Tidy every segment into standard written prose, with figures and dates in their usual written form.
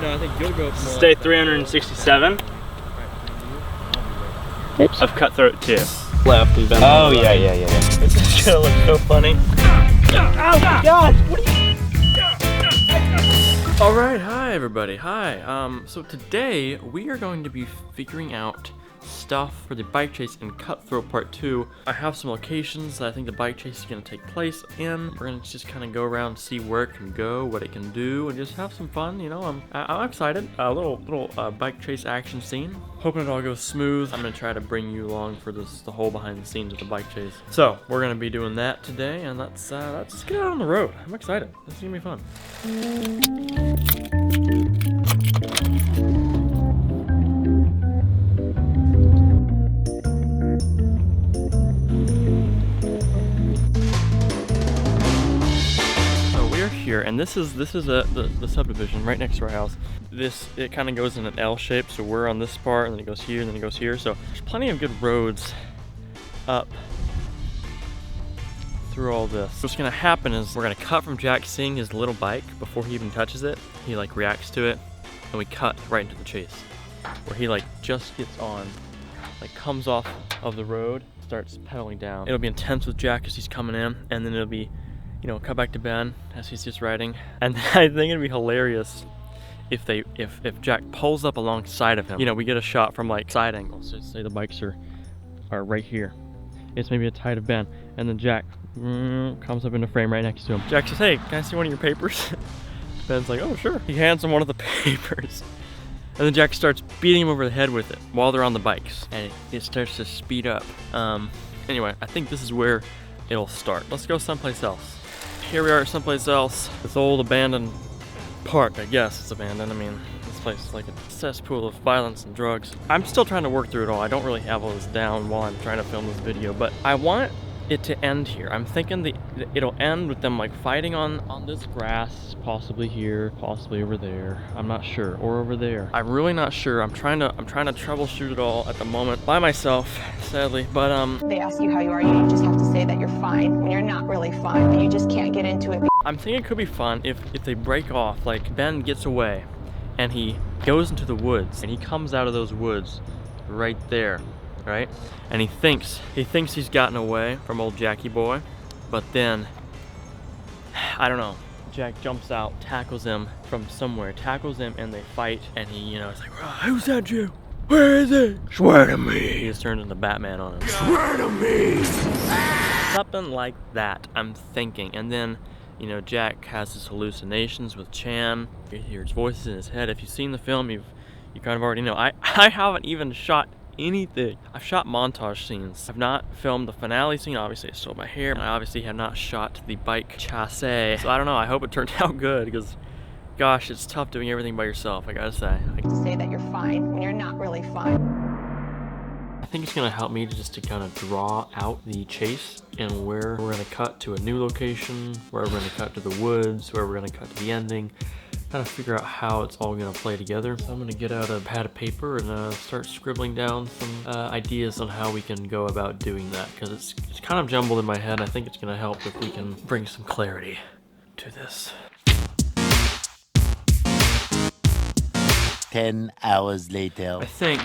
No, I think you'll go more. Stay 367. Oops. Of cutthroat 2. Left and bend. Oh yeah. This is gonna look so funny. Oh my gosh! What are you? All right, hi everybody. Hi. So today we are going to be figuring out stuff for the bike chase in Cutthroat Part 2. I have some locations that I think the bike chase is going to take place in. We're going to just kind of go around, see where it can go, what it can do, and just have some fun. You know, I'm excited. A little bike chase action scene. Hoping it all goes smooth. I'm going to try to bring you along for the whole behind the scenes of the bike chase. So we're going to be doing that today, and let's get out on the road. I'm excited. This is going to be fun. Here, and this is the subdivision right next to our house. It kind of goes in an L shape, so we're on this part, and then it goes here, and then it goes here. So there's plenty of good roads up through all this. What's gonna happen is we're gonna cut from Jack seeing his little bike before he even touches it. He like reacts to it, and we cut right into the chase, where he like just gets on, like comes off of the road, starts pedaling down. It'll be intense with Jack as he's coming in, and then it'll be, you know, cut back to Ben as he's just riding. And I think it'd be hilarious if Jack pulls up alongside of him. You know, we get a shot from like side angles. So say the bikes are right here. It's maybe a tie to Ben, and then Jack comes up in the frame right next to him. Jack says, "Hey, can I see one of your papers?" Ben's like, "Oh, sure." He hands him one of the papers. And then Jack starts beating him over the head with it while they're on the bikes. And it starts to speed up. Anyway, I think this is where it'll start. Let's go someplace else. Here we are at someplace else. This old abandoned park, I guess it's abandoned. I mean, this place is like a cesspool of violence and drugs. I'm still trying to work through it all. I don't really have all this down while I'm trying to film this video, but I want it to end here. I'm thinking it'll end with them like fighting on this grass, possibly here, possibly over there. I'm not sure, or over there. I'm really not sure. I'm trying to troubleshoot it all at the moment by myself, sadly. But they ask you how you are, you just have to say that you're fine when you're not really fine, and you just can't get into it. I'm thinking it could be fun if they break off, like Ben gets away and he goes into the woods and he comes out of those woods right there. Right? And he thinks he's gotten away from old Jackie boy, but then, I don't know, Jack jumps out, tackles him from somewhere, and they fight, and he, you know, it's like, "Who sent you? Where is he? Swear to me." He just turns into Batman on him. Swear to me! Something like that, I'm thinking. And then, you know, Jack has his hallucinations with Chan. You hear his voices in his head. If you've seen the film, you kind of already know. I haven't even shot anything. I've shot montage scenes. I've not filmed the finale scene. Obviously I stole my hair, and I obviously have not shot the bike chassis. So I don't know, I hope it turned out good, because gosh, it's tough doing everything by yourself, I gotta say. To say that you're fine when you're not really fine. I think it's gonna help me to kind of draw out the chase and where we're gonna cut to a new location, where we're gonna cut to the woods, where we're gonna cut to the ending. Kind of figure out how it's all gonna play together. So I'm gonna get out a pad of paper and start scribbling down some ideas on how we can go about doing that, because it's kind of jumbled in my head. I think it's gonna help if we can bring some clarity to this. 10 hours later. I think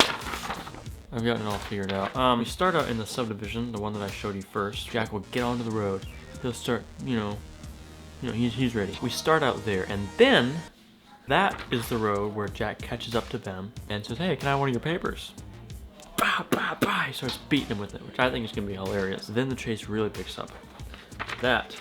I've gotten it all figured out. We start out in the subdivision, the one that I showed you first. Jack will get onto the road. He'll start, you know, he's ready. We start out there, and then that is the road where Jack catches up to Ben and says, "Hey, can I have one of your papers?" Bah, bah, bah. He starts beating him with it, which I think is gonna be hilarious. Then the chase really picks up. That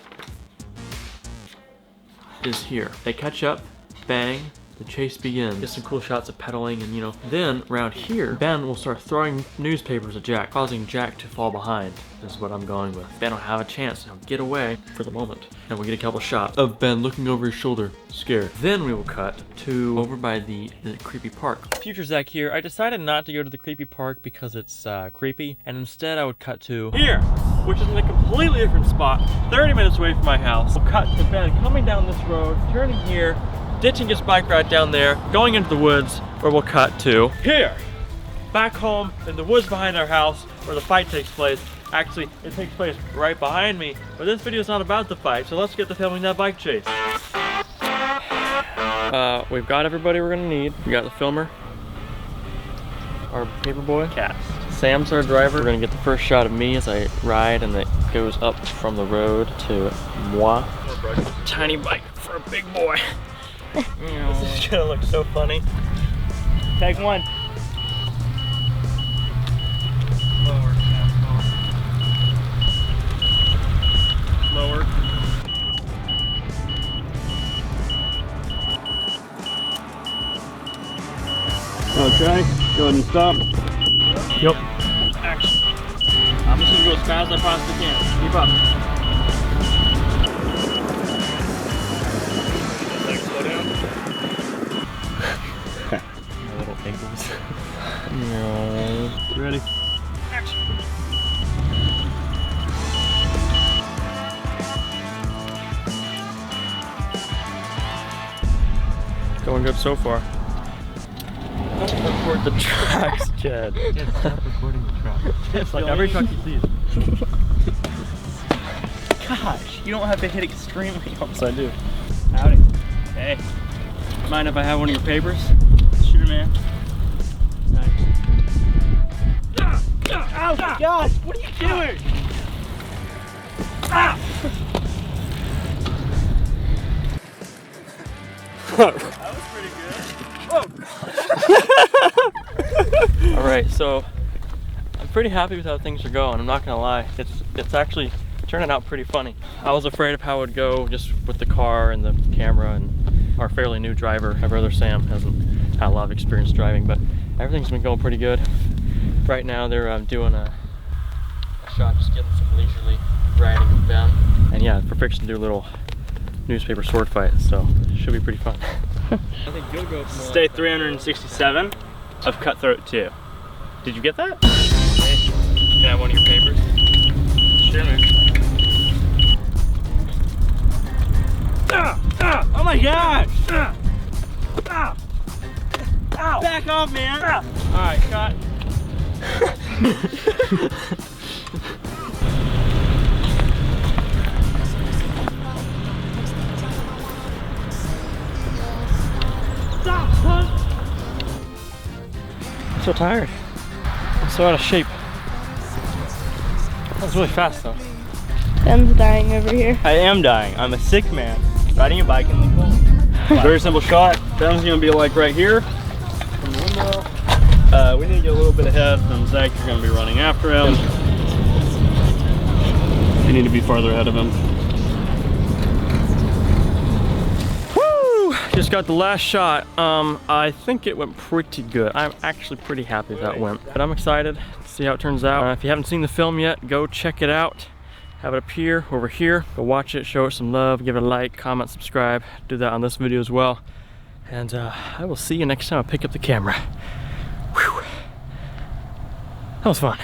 is here. They catch up, bang, the chase begins. Get some cool shots of pedaling, and you know, then around here, Ben will start throwing newspapers at Jack, causing Jack to fall behind. This is what I'm going with. Ben will have a chance. He'll get away for the moment. And we'll get a couple shots of Ben looking over his shoulder, scared. Then we will cut to over by the creepy park. Future Zach here. I decided not to go to the creepy park because it's creepy, and instead I would cut to here, which is in a completely different spot, 30 minutes away from my house. We'll cut to Ben coming down this road, turning here, ditching his bike right down there, going into the woods, where we'll cut to here, back home in the woods behind our house where the fight takes place. Actually, it takes place right behind me, but this video is not about the fight, so let's get to filming that bike chase. We've got everybody we're gonna need. We got the filmer, our paper boy, Cast. Sam's our driver. We're gonna get the first shot of me as I ride and it goes up from the road to moi. Tiny bike for a big boy. This is gonna look so funny. Take one. Lower. Lower. Okay, go ahead and stop. Yep. Action. I'm just gonna go as fast as I possibly can. Keep up. Slow down. My little ankles. No. Ready? Action. Going good so far. Don't record the tracks, Jed. Stop recording the truck. It's like every truck you see. Gosh, you don't have to hit extremely hard. Yes, I do. Howdy. Hey. Mind if I have one of your papers? Sure, man. Nice. Oh my gosh, what are you doing? Ah! That was pretty good. All right, so I'm pretty happy with how things are going. I'm not gonna lie, it's actually turning out pretty funny. I was afraid of how it would go just with the car and the camera and our fairly new driver. My brother Sam hasn't had a lot of experience driving, but everything's been going pretty good. Right now they're doing a shot, just getting some leisurely riding with Ben. And yeah, we're fixing to do a little newspaper sword fight, so it should be pretty fun. I think you'll go for Stay 367 of Cutthroat 2. Did you get that? Can I have one of your papers? Sure, man. Oh my gosh! Ow! Back off, man! Alright, shot. I'm so tired. I'm so out of shape. That was really fast though. Ben's dying over here. I am dying. I'm a sick man riding a bike in the cold. Very simple shot. Ben's gonna be like right here from the window. We need to get a little bit ahead from Zach. You're gonna be running after him. You need to be farther ahead of him. Woo! Just got the last shot. I think it went pretty good. I'm actually pretty happy with how it went. But I'm excited to see how it turns out. If you haven't seen the film yet, go check it out. Have it up here, over here. Go watch it, show it some love, give it a like, comment, subscribe. Do that on this video as well. And I will see you next time I pick up the camera. Whew. That was fun.